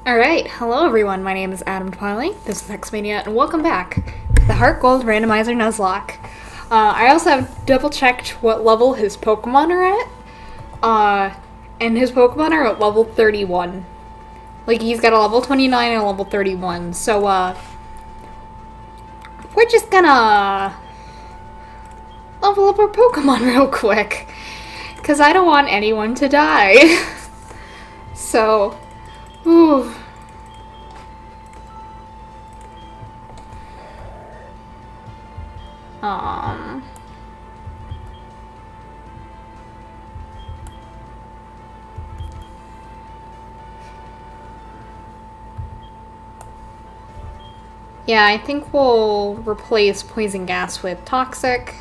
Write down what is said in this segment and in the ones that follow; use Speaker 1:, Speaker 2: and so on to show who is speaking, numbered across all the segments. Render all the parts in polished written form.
Speaker 1: Alright, hello everyone, my name is Adam Twilight, this is Hex Mania, and welcome back to the HeartGold Randomizer Nuzlocke. I also have double-checked what level his Pokémon are at, and his Pokémon are at level 31. Like, he's got a level 29 and a level 31, so, we're just gonna level up our Pokémon real quick, because I don't want anyone to die. So... Ooh. Yeah, I think we'll replace poison gas with toxic.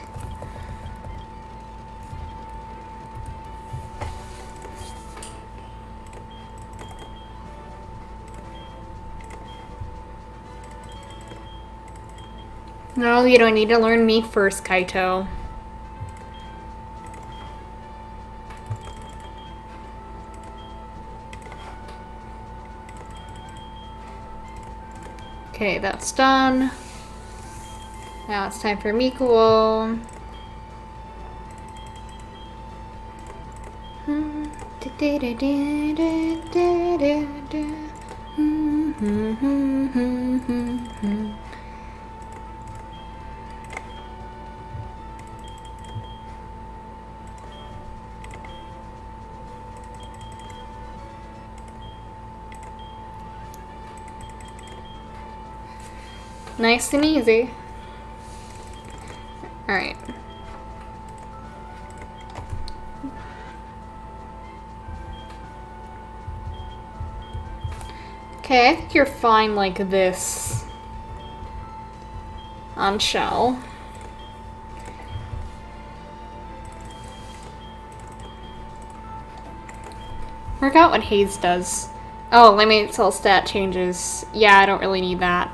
Speaker 1: No, you don't need to learn me first, Kaito. Okay, that's done. Now it's time for Mikuo. Nice and easy. Alright. Okay, I think you're fine like this. On Shell. Forgot what Haze does. Oh, limit cell stat changes. Yeah, I don't really need that.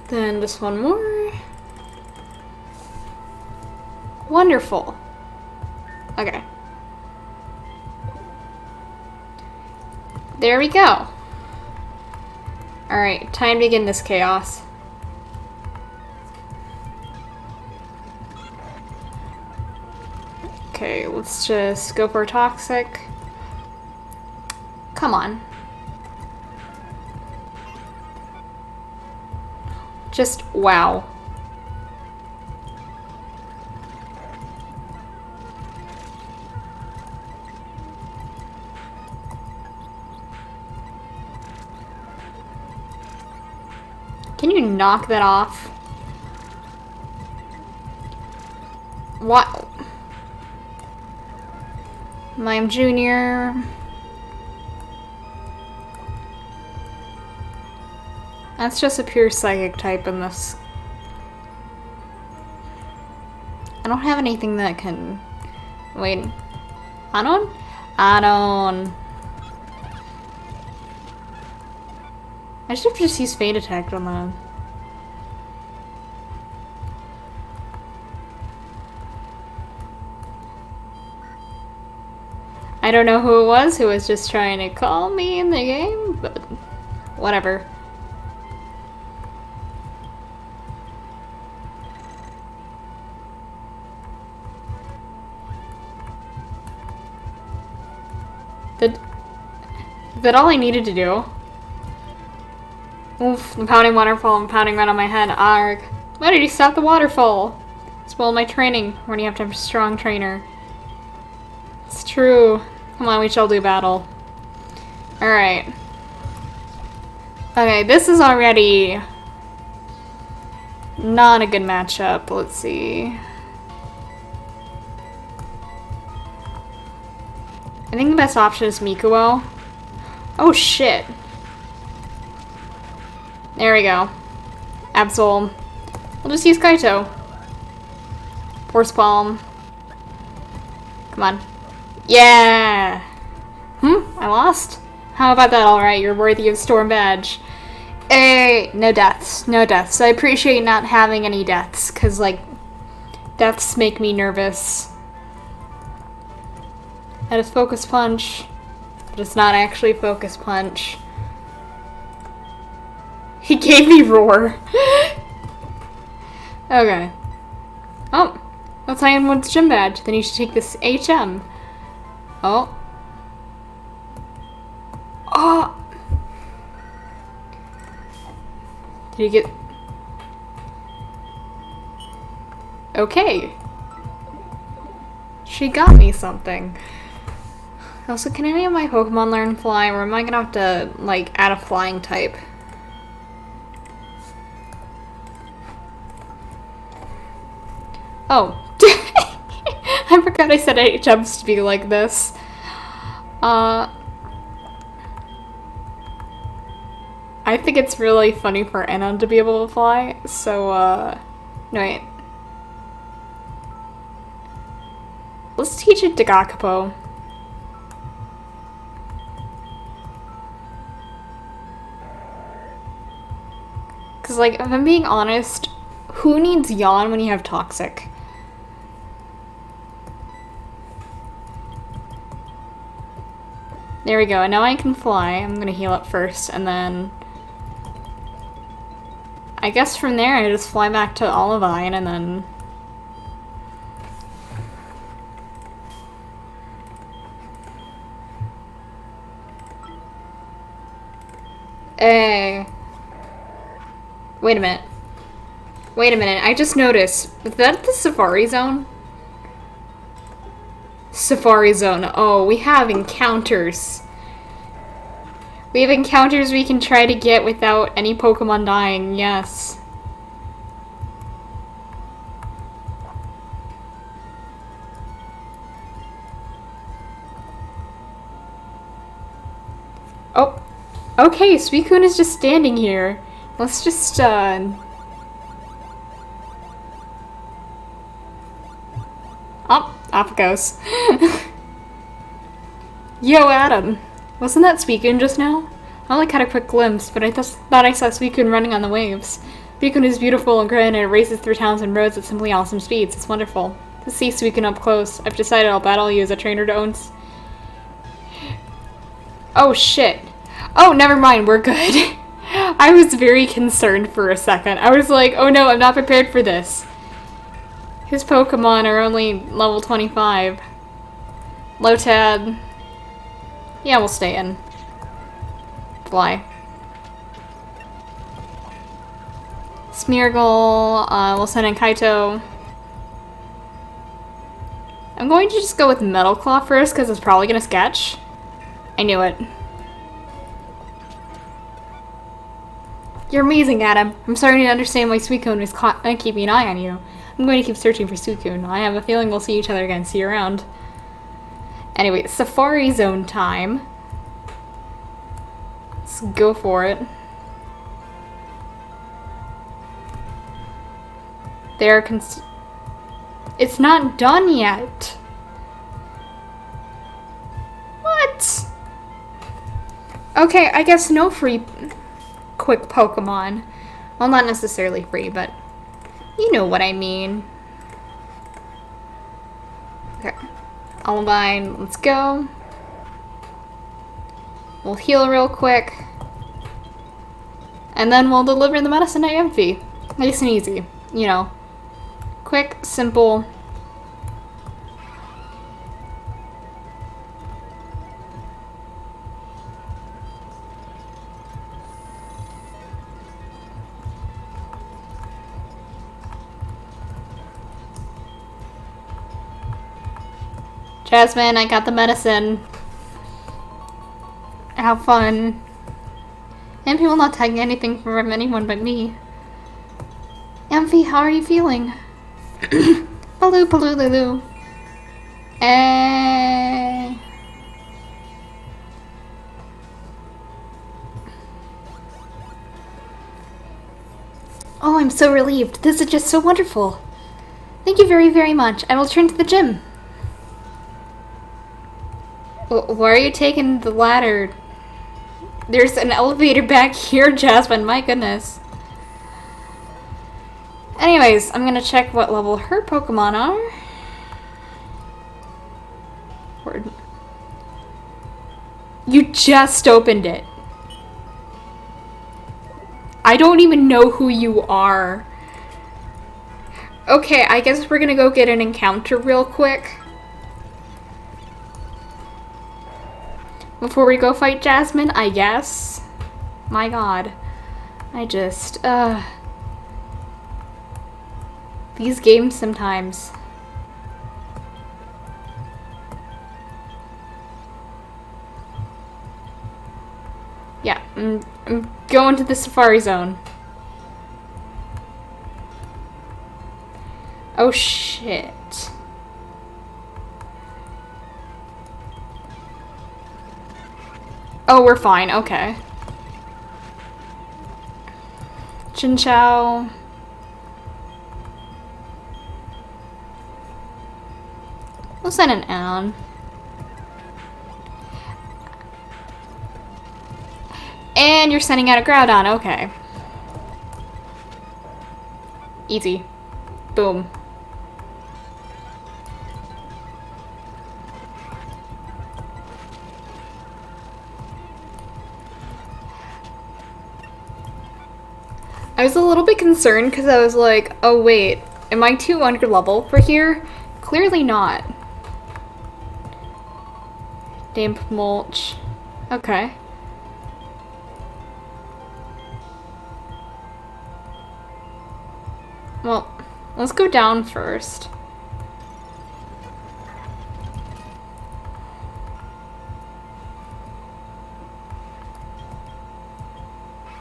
Speaker 1: Then just one more. Wonderful. Okay. There we go. Alright, time to begin this chaos. Okay, let's just go for toxic. Come on. Just wow. Can you knock that off? What? Mime Jr. That's just a pure psychic type in this. I don't have anything that can... Wait. Anon? Anon. I should have just used Fate Attack on that. I don't know who it was who was just trying to call me in the game, but whatever. Is that all I needed to do? Oof, the pounding waterfall and pounding right on my head. Arg. Why did you stop the waterfall? Spoiled my training when you have to have a strong trainer. It's true. Come on, we shall do battle. Alright. Okay, this is already not a good matchup. Let's see. I think the best option is Mikuo. Oh shit. There we go. Absol. We'll just use Kaito. Force Palm. Come on. Yeah! I lost? How about that? Alright, you're worthy of Storm Badge. No deaths. No deaths. I appreciate not having any deaths, because, like, deaths make me nervous. That is Focus Punch, but it's not actually Focus Punch. He gave me Roar. Okay. Oh, that's Ironwood's gym badge. Then you should take this HM. Oh. Oh! Did you get... Okay. She got me something. Also, can any of my Pokemon learn Fly, or am I gonna have to, like, add a flying type? Oh. I forgot I said HMs to be like this. I think it's really funny for Anna to be able to fly, so, no, wait. Let's teach it to Gakapo. Because, like, if I'm being honest, who needs Yawn when you have Toxic? There we go, and now I can fly. I'm gonna heal up first, and then... I guess from there I just fly back to Olivine, and then... Hey. Wait a minute. Wait a minute, I just noticed. Was that the Safari Zone? Safari Zone. Oh, we have encounters. We have encounters we can try to get without any Pokemon dying, yes. Oh. Okay, Suicune is just standing here. Let's just, Oh, off it goes. Yo, Adam. Wasn't that Suicune just now? I only caught a quick glimpse, but I just thought I saw Suicune running on the waves. Suicune is beautiful and grand, and it races through towns and roads at simply awesome speeds. It's wonderful. To see Suicune up close, I've decided I'll battle you as a trainer to own... Oh, shit. Oh, never mind, we're good. I was very concerned for a second. I was like, oh no, I'm not prepared for this. His Pokemon are only level 25. Lotad. Yeah, we'll stay in. Fly. Smeargle, we'll send in Kaito. I'm going to just go with Metal Claw first, because it's probably going to sketch. I knew it. You're amazing, Adam. I'm starting to understand why Suicune is keeping an eye on you. I'm going to keep searching for Suicune. I have a feeling we'll see each other again. See you around. Anyway, Safari Zone time. Let's go for it. They're It's not done yet. What? Okay, I guess no free quick Pokemon. Well, not necessarily free, but you know what I mean. Okay. Olivine, let's go. We'll heal real quick. And then we'll deliver the medicine to Amphi. Nice and easy. You know. Quick, simple. Jasmine, I got the medicine. Have fun. Amphi will not take anything from anyone but me. Amphi, how are you feeling? Baloo, baloo, lulu. Oh, I'm so relieved. This is just so wonderful. Thank you very, very much. I will return to the gym. Why are you taking the ladder? There's an elevator back here, Jasmine. My goodness. Anyways, I'm gonna check what level her Pokemon are. Word. You just opened it. I don't even know who you are. Okay, I guess we're gonna go get an encounter real quick. Before we go fight Jasmine, I guess. My god. I just, these games sometimes. Yeah, I'm going to the Safari Zone. Oh shit. Oh, we're fine, okay. Chinchou. We'll send an Anon. And you're sending out a Groudon, okay. Easy. Boom. I was a little bit concerned because I was like, oh wait, am I too under level for here? Clearly not. Damp mulch. Okay. Well, let's go down first.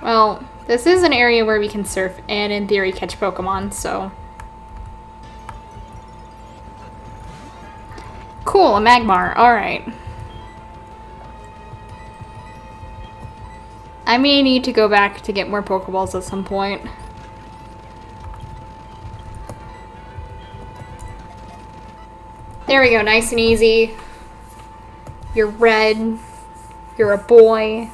Speaker 1: Well, this is an area where we can surf and in theory catch Pokemon, so. Cool, a Magmar, alright. I may need to go back to get more Pokeballs at some point. There we go, nice and easy. You're red. You're a boy.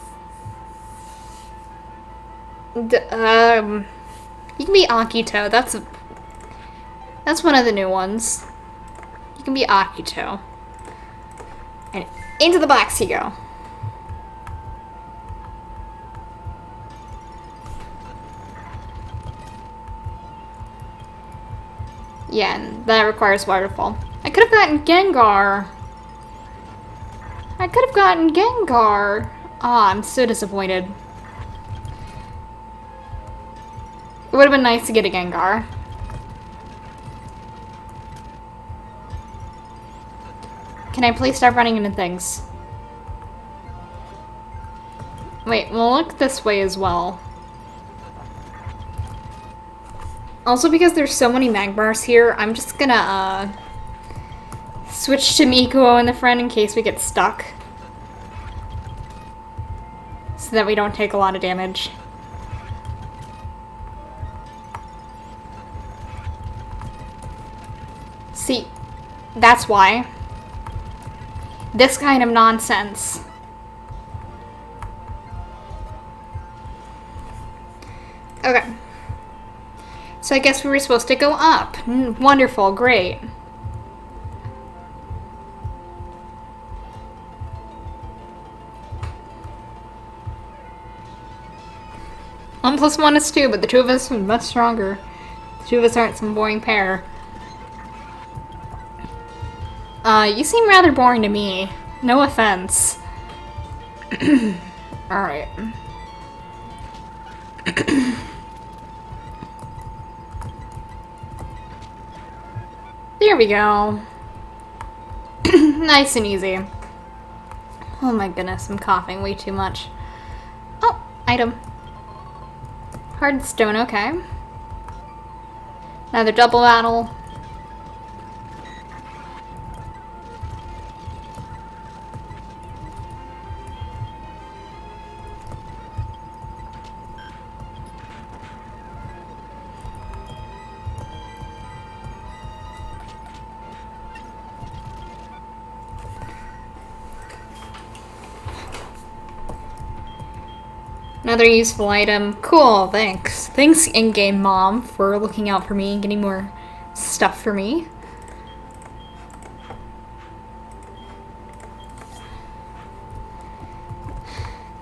Speaker 1: You can be Akito. That's one of the new ones. You can be Akito. And into the box you go. Yeah, and that requires Waterfall. I could have gotten Gengar. Ah, I'm so disappointed. It would have been nice to get a Gengar. Can I please stop running into things? Wait, we'll look this way as well. Also, because there's so many Magmars here, I'm just gonna, switch to Mikuo and the friend in case we get stuck. So that we don't take a lot of damage. See, that's why. This kind of nonsense. Okay. So I guess we were supposed to go up. Wonderful, great. One plus one is two, but the two of us are much stronger. The two of us aren't some boring pair. You seem rather boring to me. No offense. Alright. There we go. Nice and easy. Oh my goodness, I'm coughing way too much. Oh, item. Hard stone, okay. Another double battle. Another useful item. Cool, thanks. Thanks, in-game mom, for looking out for me and getting more stuff for me.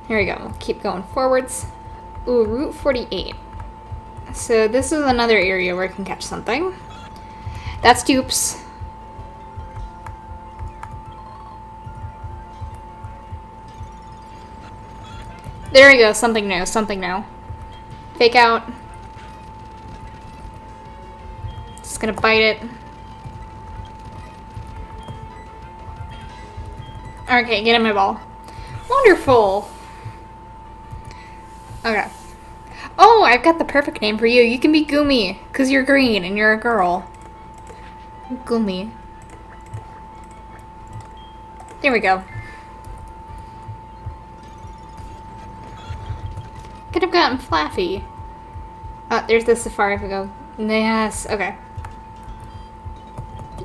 Speaker 1: Here we go. We'll keep going forwards. Ooh, Route 48. So this is another area where I can catch something. That's dupes. There we go. Something new. Something new. Fake out. Just gonna bite it. Okay, get in my ball. Wonderful. Okay. Oh, I've got the perfect name for you. You can be Goomy, because you're green and you're a girl. Goomy. There we go. Could have gotten Flaffy. Oh, there's the Safari if we go. Yes, okay.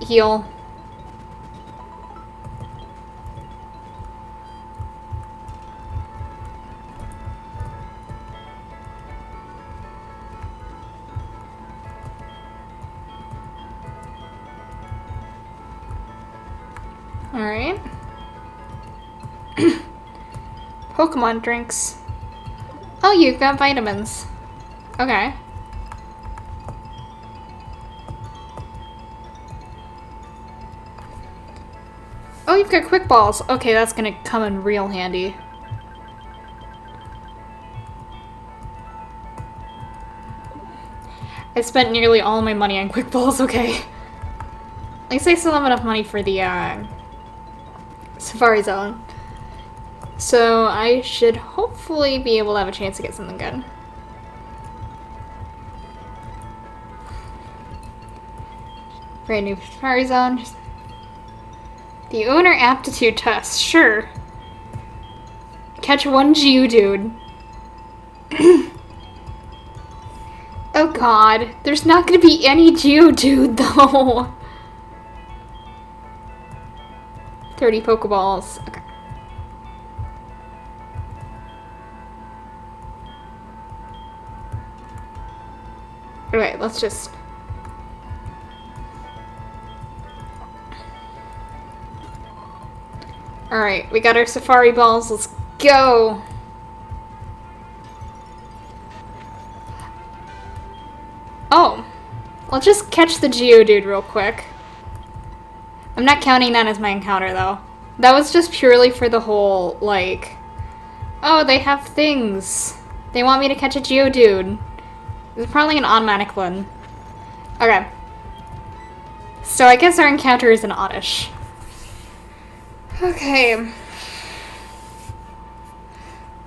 Speaker 1: Heal. Alright. Pokemon drinks. Oh, you've got vitamins. Okay. Oh, you've got quick balls. Okay, that's gonna come in real handy. I spent nearly all my money on quick balls, okay. At least I still have enough money for the, Safari Zone. So I should hopefully be able to have a chance to get something good. Brand new Safari Zone. The owner aptitude test, sure. Catch one Geodude. Oh god, there's not gonna be any Geodude though. 30 Pokeballs. Okay. Alright, let's just... Alright, we got our Safari Balls. Let's go! Oh. Let's just catch the Geodude real quick. I'm not counting that as my encounter, though. That was just purely for the whole, like... Oh, they have things. They want me to catch a Geodude. It's probably an automatic one. Okay. So I guess our encounter is an Oddish. Okay.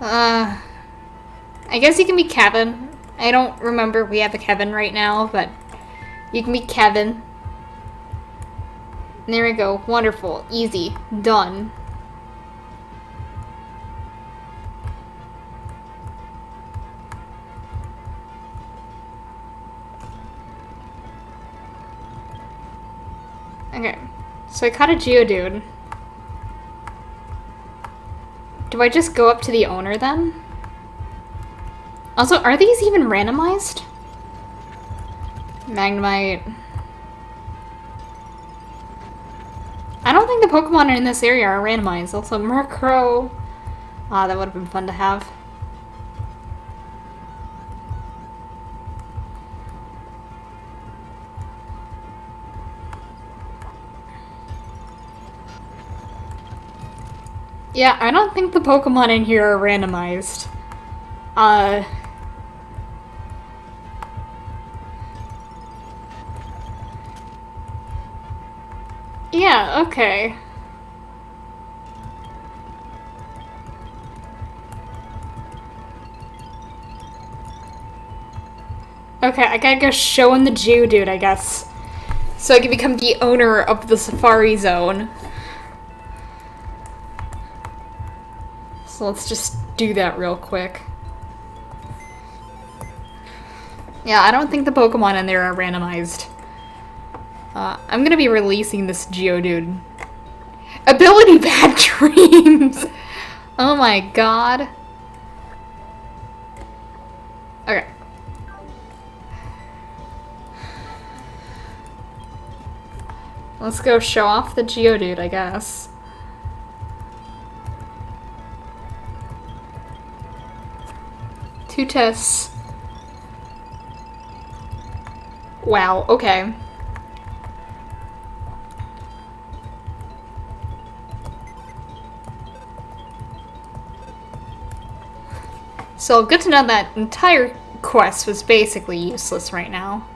Speaker 1: I guess you can be Kevin. I don't remember we have a Kevin right now, but you can be Kevin. There we go. Wonderful. Easy. Done. Okay. So I caught a Geodude. Do I just go up to the owner then? Also, are these even randomized? Magnemite. I don't think the Pokemon in this area are randomized. Also, Murkrow. Ah, that would have been fun to have. Yeah, I don't think the Pokemon in here are randomized. Yeah, okay. Okay, I gotta go show him the Geodude, I guess. So I can become the owner of the Safari Zone. So let's just do that real quick. Yeah, I don't think the Pokemon in there are randomized. I'm gonna be releasing this Geodude. Ability Bad Dreams! Oh my god. Let's go show off the Geodude, I guess. Two tests. Wow, okay. So, good to know that entire quest was basically useless right now.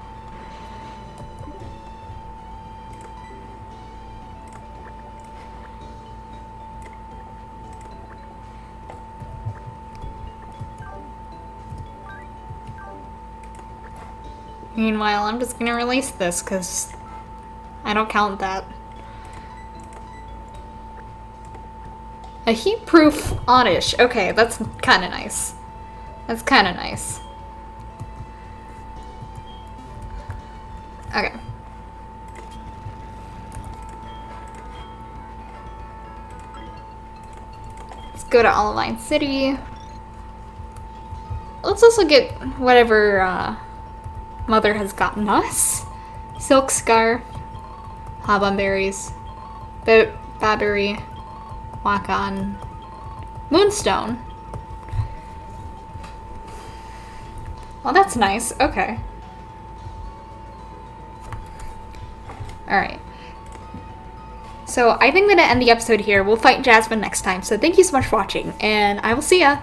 Speaker 1: Meanwhile, I'm just gonna release this because I don't count that. A heat-proof Oddish. Okay, that's kind of nice. That's kind of nice. Okay. Let's go to Olivine City. Let's also get whatever Mother has gotten us. Silk Scarf, Habon Berries, Battery, Walk-On, Moonstone. Well, that's nice. Okay. Alright. So I think I'm going to end the episode here. We'll fight Jasmine next time. So thank you so much for watching, and I will see ya!